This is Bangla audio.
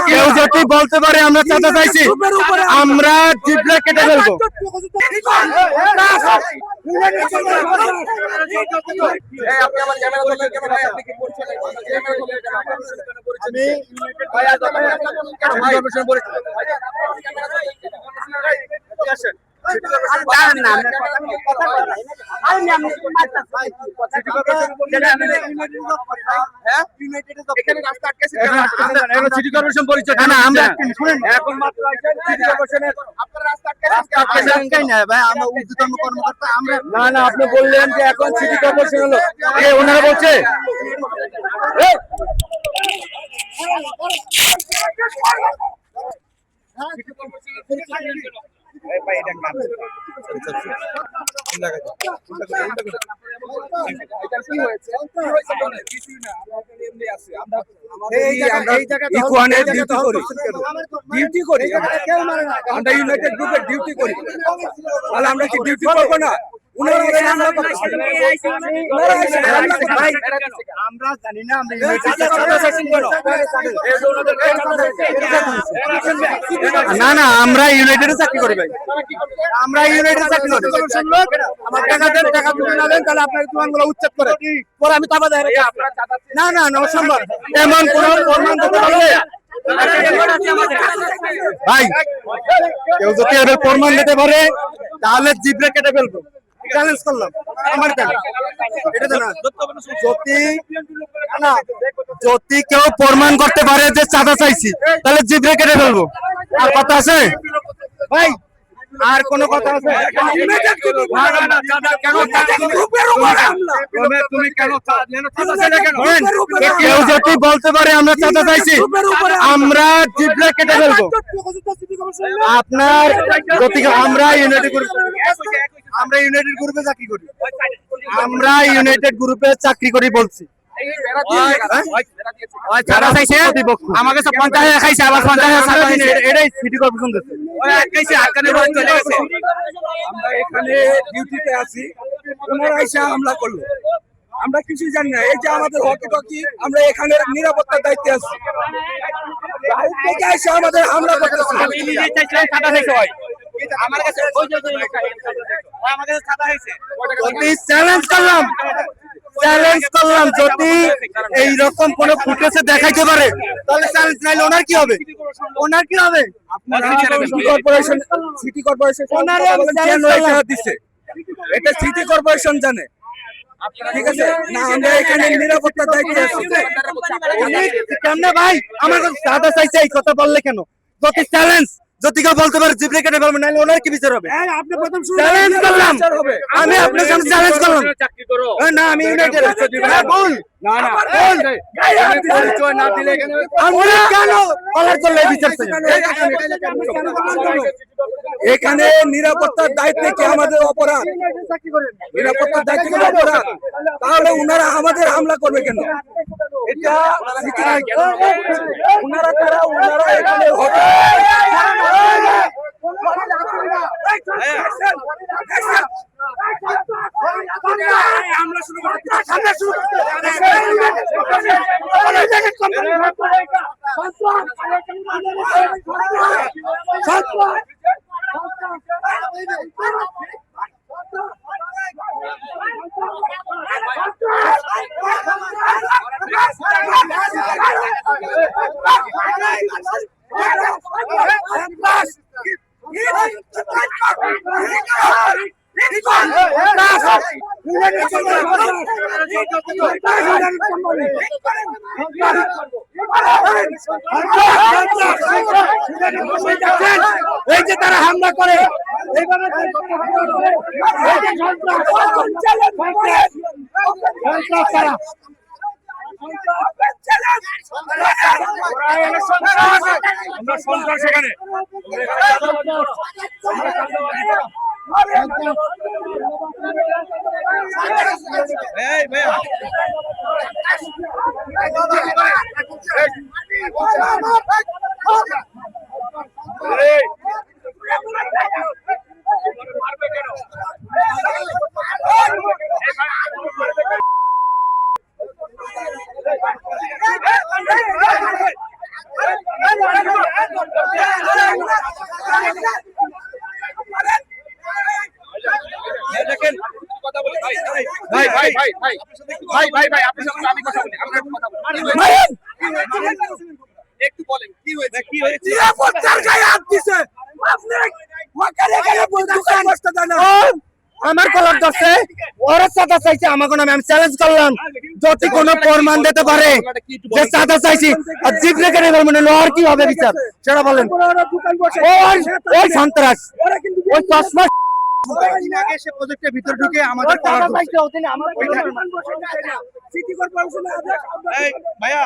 কেউ যদি বলতে পারে আমরা চাঁদা চাইছি, আমরা জিভে কেটে ফেলবো। আপনি বললেন যে এখন সিটি কর্পোরেশন হলো, ওনারা বলছে ডিউটি করি, আমরা ইউনাইটেড গ্রুপের ডিউটি করি, তাহলে আমরা কি ডিউটি করবো না? আমরা জানি না না আমরা ইউনাইটেডে চাকরি করি ভাই, আমরা ইউনাইটেডে চাকরি করি। আমার টাকা দেন, টাকা যদি না দেন তাহলে আপনার দোকানগুলো উচ্ছেদ করে পরে আমি তাবা দেয় না না না অসম্ভব। এমন কোন প্রমাণ দিতে পারবে ভাই? কেউ যদি এদের প্রমাণ দিতে পারে তাহলে জিভে কেটে ফেলবো। চ্যালেঞ্জ করলাম আমার কেন এটা না, যদি কেউ প্রমাণ করতে পারে যে চাঁদা চাইছি তাহলে জিভে কেটে ফেলবো। আর কথা আছে ভাই? আর কোন কথা আছে? কেউ যদি বলতে পারে আমরা চাঁদা চাইছি, আমরা জিভে কেটে ফেলবো। আপনার আমরা ইউনাইটেড গ্রুপে চাকরি করি, আমরা ইউনাইটেড গ্রুপে চাকরি করি বলছি। আমাকে 50,000 দেখাইছে, আবার 50,000 এটাই সিটি কর্পোরেশন দিচ্ছে। আমরা এখানে ডিউটিতে আছি, ওনারা এসে হামলা করলো, আমরা কিছুই জানি না। এই যে আমাদের হকি টকি, আমরা এখানে নিরাপত্তার দায়িত্বে আছি, এসে আমাদের হামলা করতেছে। চ্যালেঞ্জ করলাম যদি এইরকম কোন ফুটেজে দেখাইতে পারে তাহলে চ্যালেঞ্জ নাইলে ওনার কি হবে? সিটি কর্পোরেশন দিচ্ছে, এটা সিটি কর্পোরেশন জানে, ঠিক আছে না? আমরা এখানে নিরাপত্তার দায়িত্বে আছি। কেমনে ভাই আমার চাঁদা চাইছে এই কথা বললে কেন? যদি চ্যালেঞ্জ যদি কেউ বলতে পারে জিভে কেটে ফেলবেন, নাহলে ওনার কি বিচার হবে? চ্যালেঞ্জ করলাম আমি, আপনার সামনে চ্যালেঞ্জ করলাম না, আমি ইউনাইটেড বল না না পরিচয় না দিলে আমরা কেন কলার করলে বিচার? এখানে নিরাপত্তার দায়িত্বে কি আমাদের অপরাধ? নিরাপত্তার দায়িত্ব কি অপরাধ? তাহলে ওনারা আমাদের হামলা করবে কেন? এটা ওনারা তারা ওনারা এখানে আমরা শুরু এই যে তারা হামলা করে সেখানে ভাইয়া ভাই ভাই ভাই ভাই ভাই ভাই ভাই আপনার সাথে আমি কথা বলি, আমরা একটু কথা বলি। একটু বলেন কি হয়েছে? কি হয়েছে? নিরাপত্তার গায়ে হাত দিছে। আপনি ওখানে গেলে দোকান বসতে দেন না। আমার কলার দছে ওরা চাঁদা চাইছে আমাকে নামে, আমি চ্যালেঞ্জ করলাম যদি কোনো প্রমাণ দিতে পারে যে চাঁদা চাইছি আর জিপ রেখে নেবেন মানে লোহার কি হবে বিচার সেটা বলেন। ওই সন্ত্রাস ওই চশমা আগে সে প্রজেক্টের ভিতর ঢুকে আমাদের চাঁদা চাইছে ওদিন আমার সিটি কর্পোরেশনের আদেশ ভাইয়া